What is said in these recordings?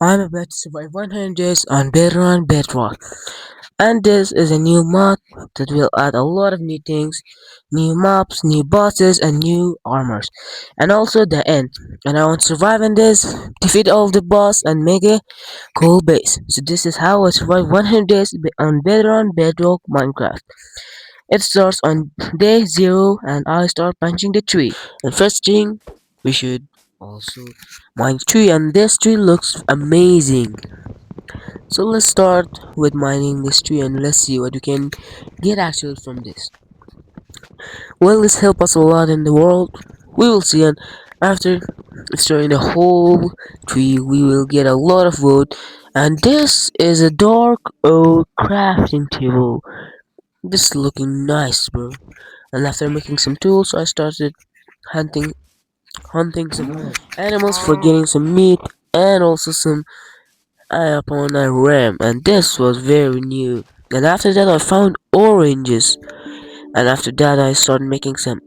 I'm about to survive 100 days on Bedrock. And this is a new mod that will add a lot of new things, new maps, new bosses, and new armors. And also the end. And I want to survive in this, defeat all the boss, and make a cool base. So this is how I survive 100 days on Bedrock Minecraft. It starts on day 0 and I start punching the tree. And first thing, we should also mine tree, and this tree looks amazing. So let's start with mining this tree and let's see what we can get actually from this. Will this help us a lot in the world? We will see, and after destroying the whole tree we will get a lot of wood, and this is a dark oak crafting table. This is looking nice, bro. And after making some tools I started hunting hunting some animals for getting some meat and also some upon a ram, and this was very new. And after that I found oranges, and after that I started making some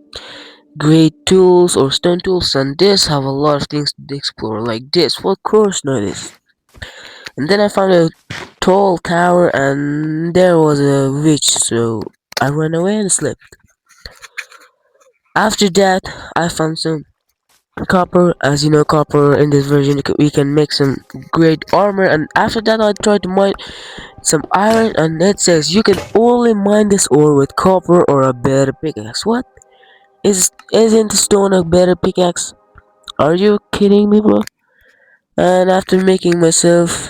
great tools or stone tools, and this have a lot of things to explore like this. Of course not this. And then I found a tall tower and there was a witch, so I ran away and slept. After that I found some copper. As you know, copper in this version we can make some great armor, and after that I tried to mine some iron, and it says you can only mine this ore with copper or a better pickaxe. What? Isn't stone a better pickaxe? Are you kidding me, bro? And after making myself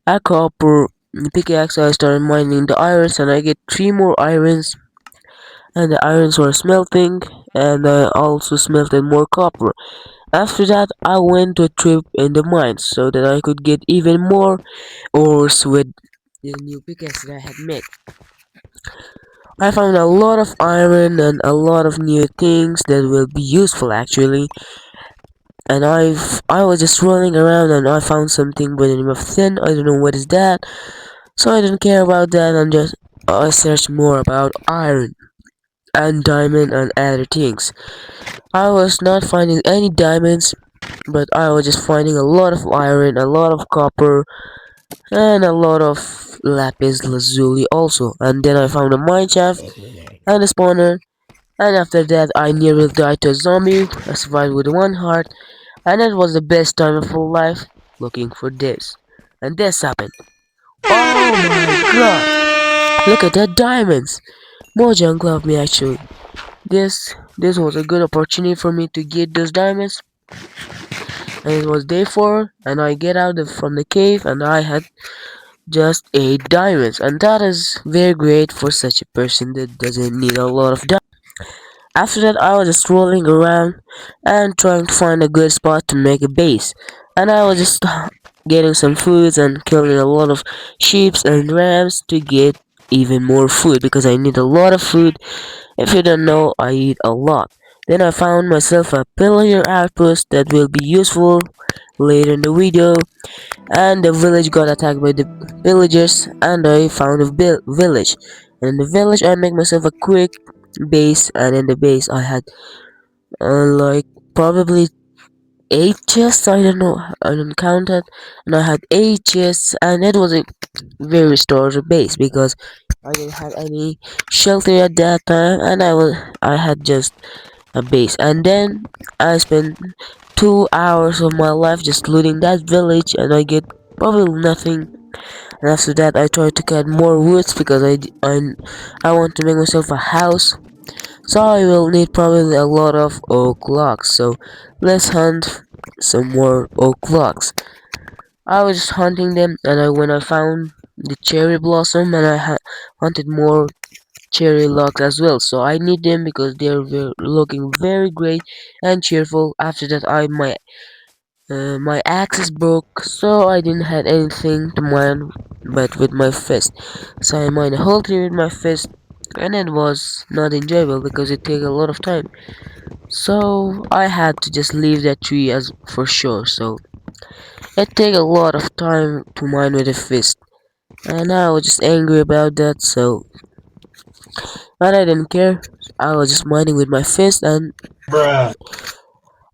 a copper pickaxe I started mining the irons, and I get 3 more irons, and the irons were smelting, and I also smelted more copper. After that I went to a trip in the mines so that I could get even more ores with the new pickaxe that I had made. I found a lot of iron and a lot of new things that will be useful actually. And I was just rolling around and I found something by the name of thin. I don't know what is that, so I didn't care about that, and just I searched more about iron and diamond and other things. I was not finding any diamonds, but I was just finding a lot of iron, a lot of copper, and a lot of lapis lazuli also. And then I found a mine shaft and a spawner, and after that I nearly died to a zombie. I survived with 1 heart, and it was the best time of my life looking for this. And this happened. Oh my god! Look at that diamonds! Mojang loved me actually. This was a good opportunity for me to get those diamonds, and it was day 4 and I get out from the cave and I had just 8 diamonds, and that is very great for such a person that doesn't need a lot of diamonds. After that I was just rolling around and trying to find a good spot to make a base, and I was just getting some foods and killing a lot of sheep and rams to get even more food because I need a lot of food. If you don't know, I eat a lot. Then I found myself a pillager outpost that will be useful later in the video, and the village got attacked by the villagers, and I found a village. And in the village I make myself a quick base, and in the base I had like probably 8 chests. I don't know, I don't count it, and I had 8 chests, and it was a very restorative base because I didn't have any shelter at that time, and I had just a base. And then I spent 2 hours of my life just looting that village, and I get probably nothing. And after that I tried to cut more woods because I want to make myself a house, so I will need probably a lot of oak logs. So let's hunt some more oak logs. I was just hunting them, and when I found the cherry blossom, and I hunted more cherry logs as well. So I need them because they're looking very great and cheerful. After that my axe is broke, so I didn't have anything to mine but with my fist. So I mined a whole tree with my fist, and it was not enjoyable because it took a lot of time. So I had to just leave that tree as for sure. So it take a lot of time to mine with a fist, and I was just angry about that. So but I didn't care. I was just mining with my fist, and Bruh.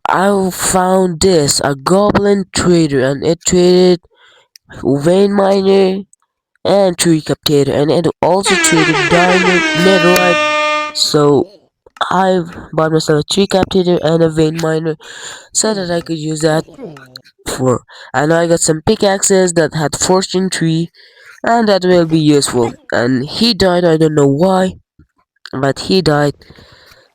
I found this a goblin trader, and it traded vein miner and tree captator, and it also traded diamond netherite. So I bought myself a tree captator and a vein miner so that I could use that for. And I got some pickaxes that had fortune tree, and that will be useful. And he died. I don't know why, but he died.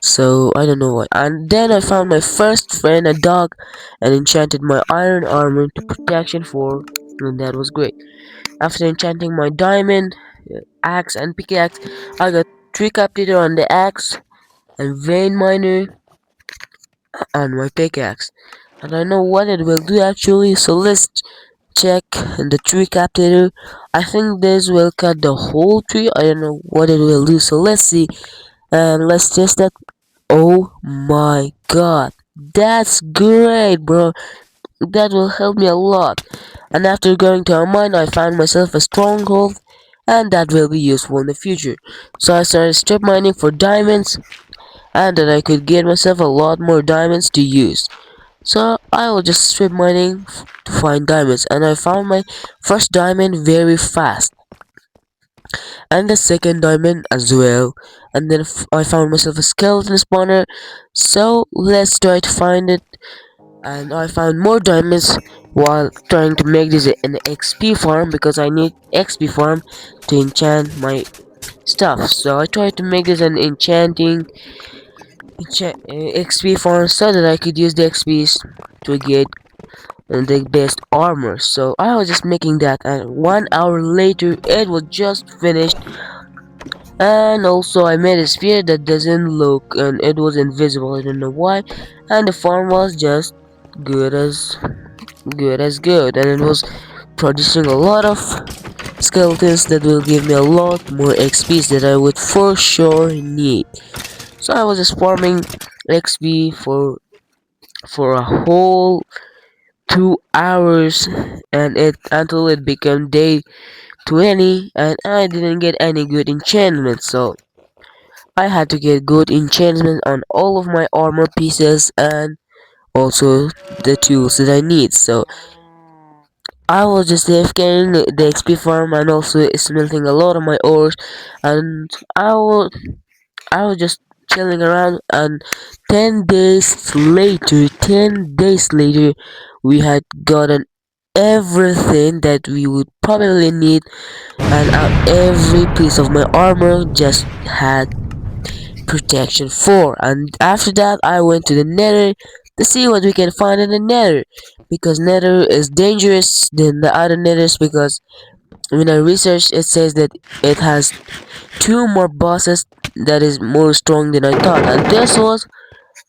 So I don't know why. And then I found my first friend, a dog, and enchanted my iron armor to protection 4, and that was great. After enchanting my diamond axe and pickaxe, I got tree captator on the axe and vein miner on my pickaxe. And I know what it will do actually, so let's check the tree captator. I think this will cut the whole tree. I don't know what it will do, so let's see and let's test that. Oh my god, that's great, bro. That will help me a lot. And after going to a mine, I found myself a stronghold, and that will be useful in the future. So I started strip mining for diamonds, and then I could get myself a lot more diamonds to use. So I was just strip mining to find diamonds, and I found my first diamond very fast, and the second diamond as well. And then I found myself a skeleton spawner. So let's try to find it. And I found more diamonds while trying to make this an XP farm because I need XP farm to enchant my stuff. So I tried to make this an XP farm so that I could use the XPs to get the best armor. So I was just making that, and 1 hour later it was just finished. And also I made a sphere that doesn't look, and it was invisible. I don't know why. And the farm was just good as good, and it was producing a lot of skeletons that will give me a lot more XPs that I would for sure need. So I was just farming XP for a whole 2 hours, and it until it became day 20, and I didn't get any good enchantments. So I had to get good enchantment on all of my armor pieces and also the tools that I need. So I was just AFKing the XP farm and also smelting a lot of my ores, and I was just chilling around. And 10 days later, we had gotten everything that we would probably need, and every piece of my armor just had protection 4. And after that I went to the nether to see what we can find in the nether, because nether is dangerous than the other nethers, because when I researched it says that it has 2 more bosses that is more strong than I thought. And this was,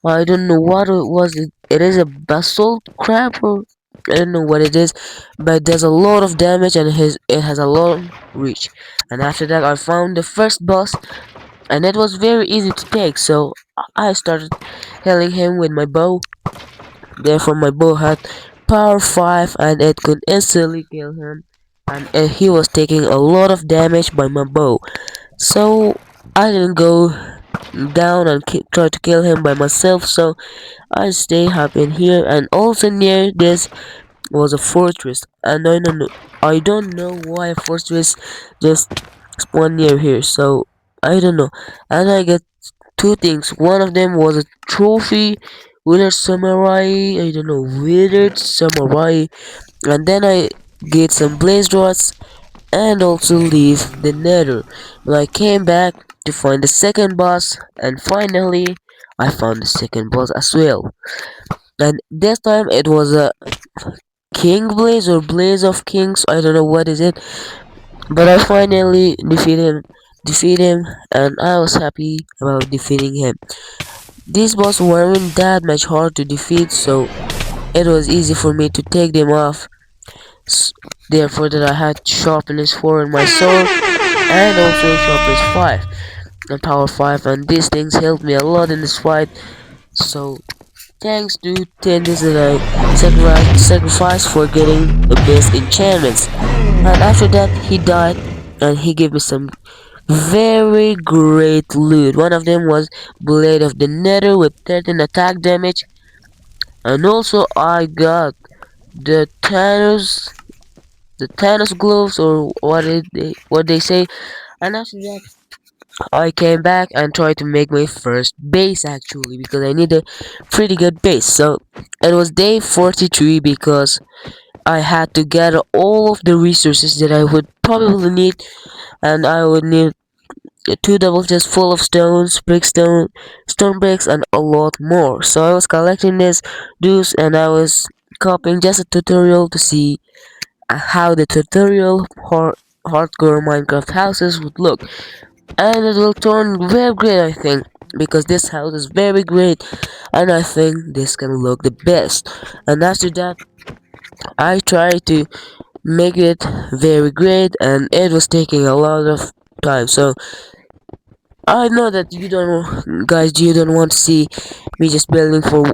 I don't know what it was. It is a basalt crab, or I don't know what it is, but it does a lot of damage and it has a long reach. And after that I found the first boss, and it was very easy to take, so I started killing him with my bow. Therefore my bow had power 5 and it could instantly kill him, and he was taking a lot of damage by my bow. So I didn't go down and try to kill him by myself, so I stay up in here. And also near this was a fortress, and I don't know why a fortress just spawned near here, so I don't know. And I got 2 things. One of them was a trophy, withered samurai, I don't know, withered samurai. And then I get some blaze rods and also leave the nether. When I came back to find the second boss, and finally I found the second boss as well. And this time it was a king blaze or blaze of kings, I don't know what is it, but I finally defeat him, and I was happy about defeating him. These boss weren't that much hard to defeat, so it was easy for me to take them off. S- Therefore that I had sharpness 4 in my sword, and also sharpness 5 and power 5, and these things helped me a lot in this fight. So thanks to Tendis that I sacrificed for getting the best enchantments. And after that he died, and he gave me some very great loot. One of them was Blade of the Nether with 13 attack damage, And also I got the Thanos gloves, or what they say. And after that I came back and tried to make my first base actually, because I need a pretty good base. So it was day 43 because I had to gather all of the resources that I would probably need, and I would need two double chests full of stones, stone bricks, and a lot more. So I was collecting this dues, and I was copying just a tutorial to see how the hardcore Minecraft houses would look, and it will turn very great, I think, because this house is very great, and I think this can look the best. And after that, I tried to make it very great, and it was taking a lot of time. So I know that you don't want to see me just building for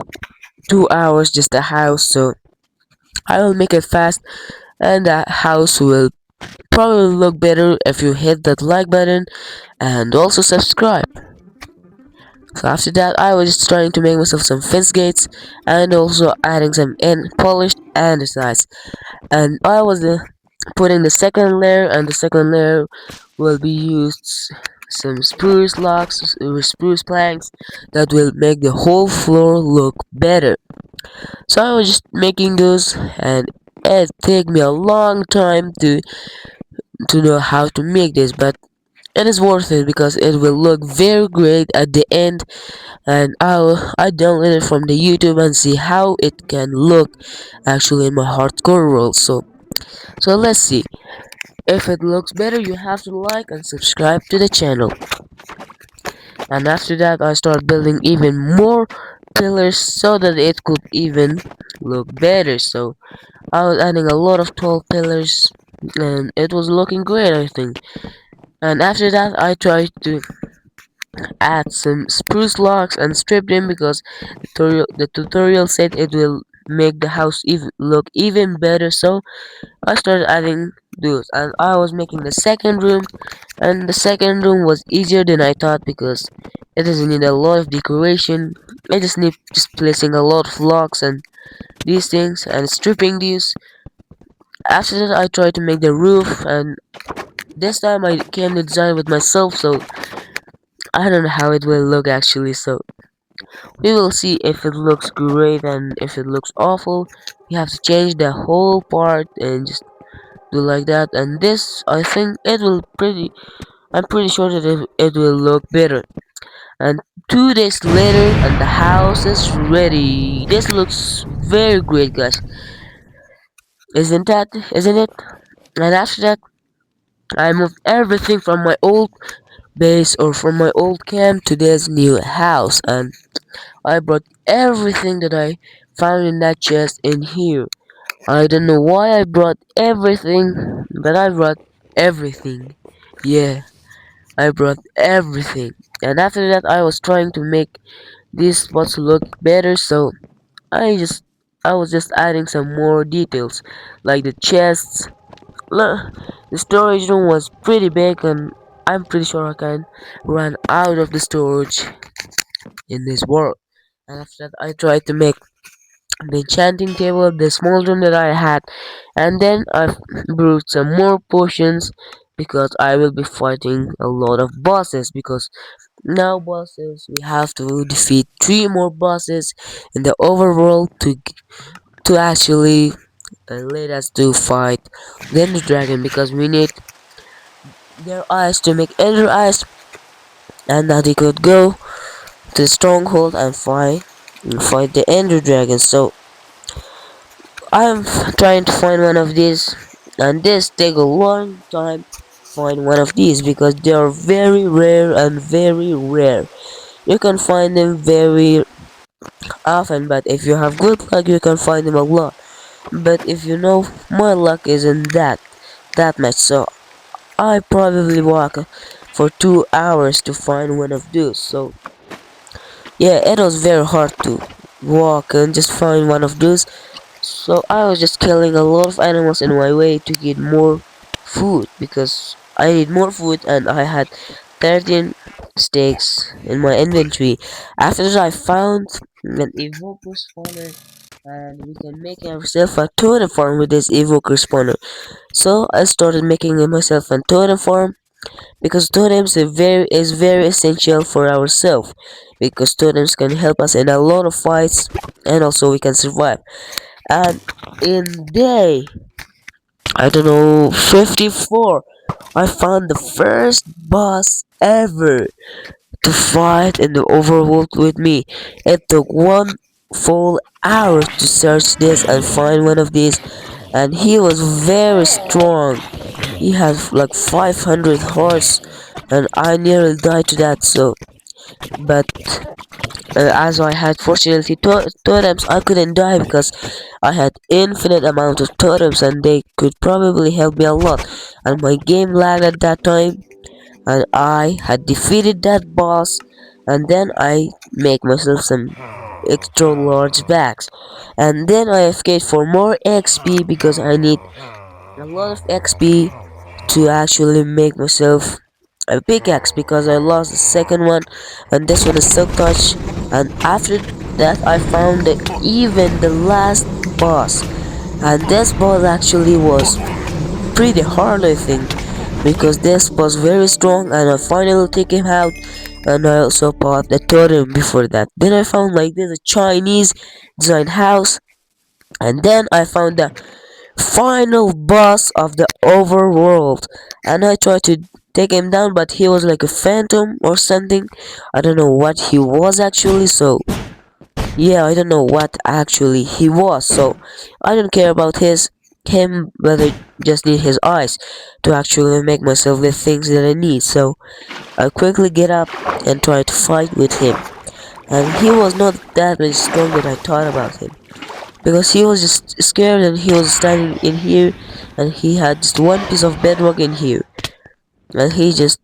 2 hours just a house. So I will make it fast, and the house will probably look better if you hit that like button and also subscribe. So after that, I was just trying to make myself some fence gates, and also adding some in polished and nice. And I was putting the second layer, and the second layer will be used some spruce logs or spruce planks that will make the whole floor look better. So I was just making those, and it took me a long time to know how to make this, but it is worth it because it will look very great at the end. And I downloaded it from the YouTube and see how it can look actually in my hardcore world. So let's see. If it looks better, you have to like and subscribe to the channel. And after that, I start building even more pillars so that it could even look better. So I was adding a lot of tall pillars, and it was looking great, I think. And after that, I tried to add some spruce logs and strip them because the tutorial said it will make the house look even better. So I started adding those, and I was making the second room, and the second room was easier than I thought because it doesn't need a lot of decoration. I just need just placing a lot of logs and these things and stripping these. After that, I tried to make the roof, and this time I came to design with myself, so I don't know how it will look actually. So we will see if it looks great, and if it looks awful, you have to change the whole part and just do like that. And this, I think it will I'm pretty sure that it will look better. And 2 days later, and the house is ready. This looks very great, guys. Isn't it? And after that, I moved everything from my old base or from my old camp to this new house, and I brought everything that I found in that chest in here. I don't know why I brought everything, but I brought everything. Yeah, I brought everything. And after that, I was trying to make these spots look better, so I just I was just adding some more details, like the chests. Look, the storage room was pretty big, and I'm pretty sure I can run out of the storage in this world. And after that, I tried to make the enchanting table, the small room that I had, and then I've brewed some more potions because I will be fighting a lot of bosses. Because now bosses, we have to defeat 3 more bosses in the overworld to actually let us to fight the Ender Dragon, because we need their eyes to make Ender eyes, and that they could go to the stronghold and fight the Ender Dragon. So I'm trying to find one of these, and this take a long time to find one of these because they are very rare and very rare. You can find them very often, but if you have good luck, you can find them a lot. But if you know, my luck isn't that much, so I probably walk for 2 hours to find one of those. So yeah, it was very hard to walk and just find one of those. So I was just killing a lot of animals in my way to get more food, because I need more food, and I had 13 steaks in my inventory. After that, I found an evoker spawner, and we can make ourselves a totem farm with this evoker spawner. So I started making myself a totem farm because totems is very essential for ourselves, because totems can help us in a lot of fights, and also we can survive. And in day, I don't know, 54, I found the first boss ever to fight in the overworld with me. It took one full hour to search this and find one of these, and he was very strong. He had like 500 hearts, and I nearly died to that. So, but as I had fortunately totems, I couldn't die because I had infinite amount of totems, and they could probably help me a lot. And my game lagged at that time, and I had defeated that boss, and then I make myself some extra large bags, and then I escaped for more XP because I need a lot of XP to actually make myself a pickaxe, because I lost the second one, and this one is silk touch. And after that I found that even the last boss, and this boss actually was pretty hard, I think, because this was very strong, and I finally take him out. And I also bought the totem before that. Then I found like this a Chinese design house, and then I found the final boss of the overworld, and I tried to take him down, but he was like a phantom or something. I don't know what he was actually, so yeah, I don't know what actually he was, so I don't care about him, but I just need his eyes to actually make myself the things that I need. So I quickly get up and try to fight with him, and he was not that much strong that I thought about him, because he was just scared, and he was standing in here, and he had just one piece of bedrock in here, and he just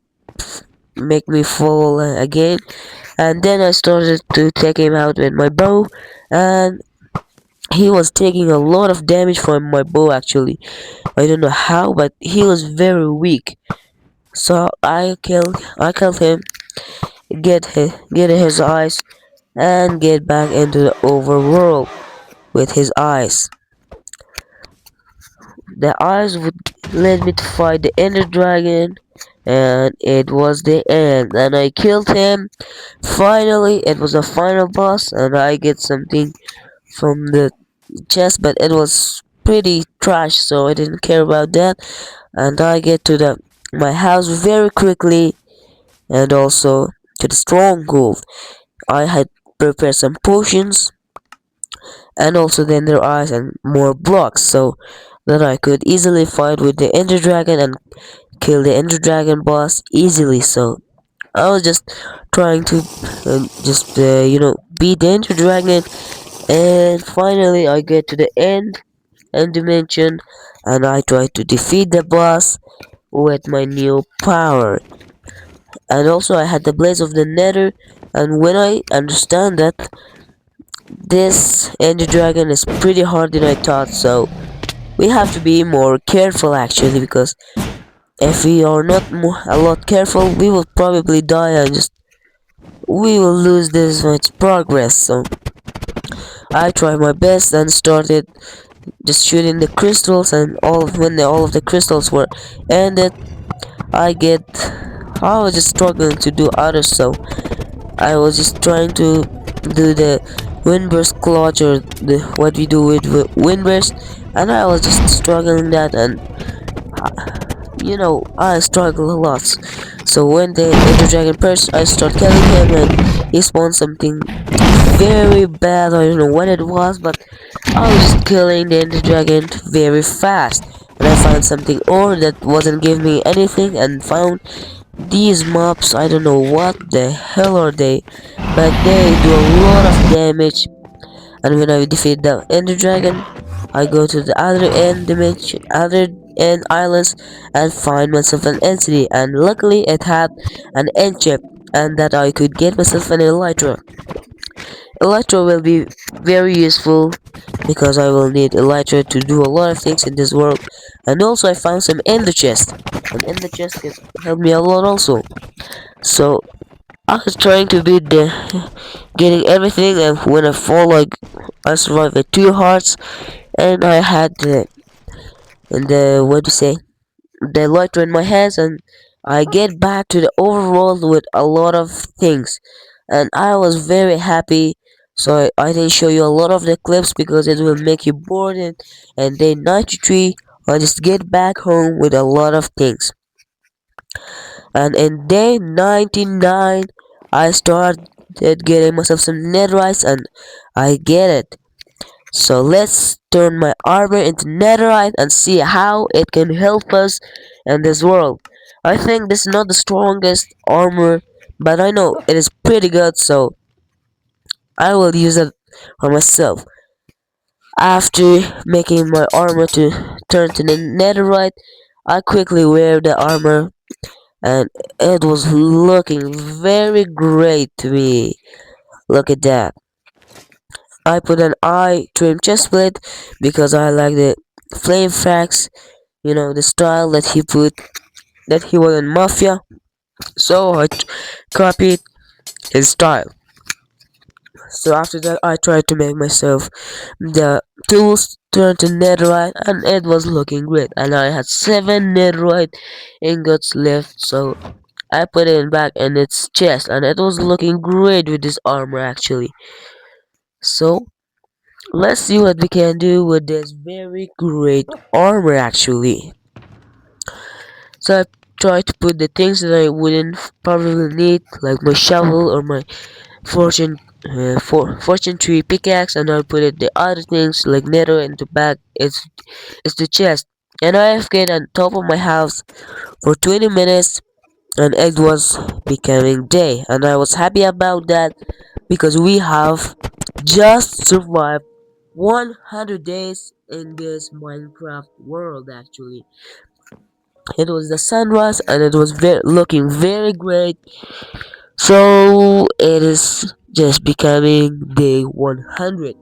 make me fall again. And then I started to take him out with my bow, and he was taking a lot of damage from my bow actually. I don't know how, but he was very weak. So I killed him, get his eyes, and get back into the overworld with his eyes. The eyes would lead me to fight the Ender Dragon, and it was the end. And I killed him. Finally, it was a final boss, and I get something from the chest, but it was pretty trash, so I didn't care about that. And I get to the my house very quickly, and also to the stronghold. I had prepared some potions, and also then their eyes and more blocks, so that I could easily fight with the Ender Dragon and kill the Ender Dragon boss easily. So I was just trying to beat the Ender Dragon, and finally I get to the end dimension, and I try to defeat the boss with my new power. And also I had the Blaze of the Nether, and when I understand that this Ender Dragon is pretty hard than I thought, so we have to be more careful actually, because if we are not a lot careful, we will probably die, and just we will lose this much progress. So I tried my best and started just shooting the crystals, and all of the crystals were ended, I get I was just struggling to do others, so I was just trying to do the windburst clutch, or the what we do with windburst, and I was just struggling that, and I struggle a lot. So when the Ender Dragon burst, I start killing him, and he spawned something very bad. I don't know what it was, but I was just killing the Ender Dragon very fast. And I found something ore that wasn't giving me anything, and found these mobs. I don't know what the hell are they, but they do a lot of damage. And when I defeat the Ender Dragon, I go to the other end dimension, other end islands, and find myself an entity. And luckily, it had an end chip, and that I could get myself an elytra. Elytra will be very useful, because I will need elytra to do a lot of things in this world. And also, I found some ender chest, and ender chest can help me a lot also. So I was trying to beat getting everything, and when I fall, like I survived with 2 hearts, and I had the what do you say, the lighter in my hands, and I get back to the overworld with a lot of things, and I was very happy. So I didn't show you a lot of the clips because it will make you bored. And day 93, I just get back home with a lot of things. And in day 99, I started getting myself some netherite, and I get it. So let's turn my armor into netherite and see how it can help us in this world. I think this is not the strongest armor, but I know it is pretty good, so I will use it for myself. After making my armor to turn to the netherite, I quickly wear the armor, and it was looking very great to me. Look at that. I put an eye trim chestplate because I like the flame facts, the style that he was in Mafia. So I copied his style. So after that, I tried to make myself the tools turn to netherite, and it was looking great. And I had 7 netherite ingots left, so I put it back in its chest, and it was looking great with this armor actually. So let's see what we can do with this very great armor actually. So I tried to put the things that I wouldn't probably need, like my shovel or my fortune fortune tree pickaxe, and I put it the other things like nether in the back. It's the chest. And I have get on top of my house for 20 minutes, and it was becoming day, and I was happy about that because we have just survived 100 days in this Minecraft world actually. It was the sunrise, and it was looking very great. So it is just becoming day 100.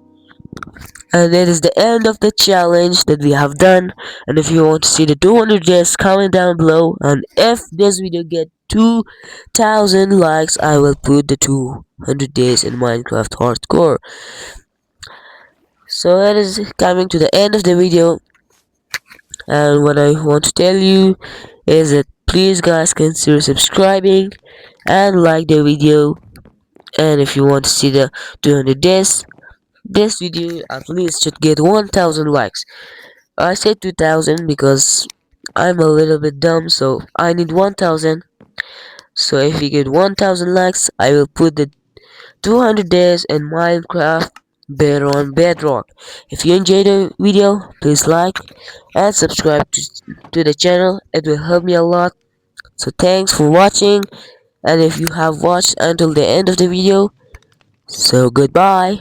And it is the end of the challenge that we have done. And if you want to see the 200 days, comment down below. And if this video get 2,000 likes, I will put the 200 days in Minecraft Hardcore. So it is coming to the end of the video. And what I want to tell you is that please guys consider subscribing and like the video. And if you want to see the 200 days, this video at least should get 1,000 likes. I said 2,000 because I'm a little bit dumb, so I need 1,000. So if you get 1,000 likes, I will put the 200 days in Minecraft better on Bedrock. If you enjoyed the video, please like and subscribe to the channel. It will help me a lot. So thanks for watching, and if you have watched until the end of the video, so goodbye.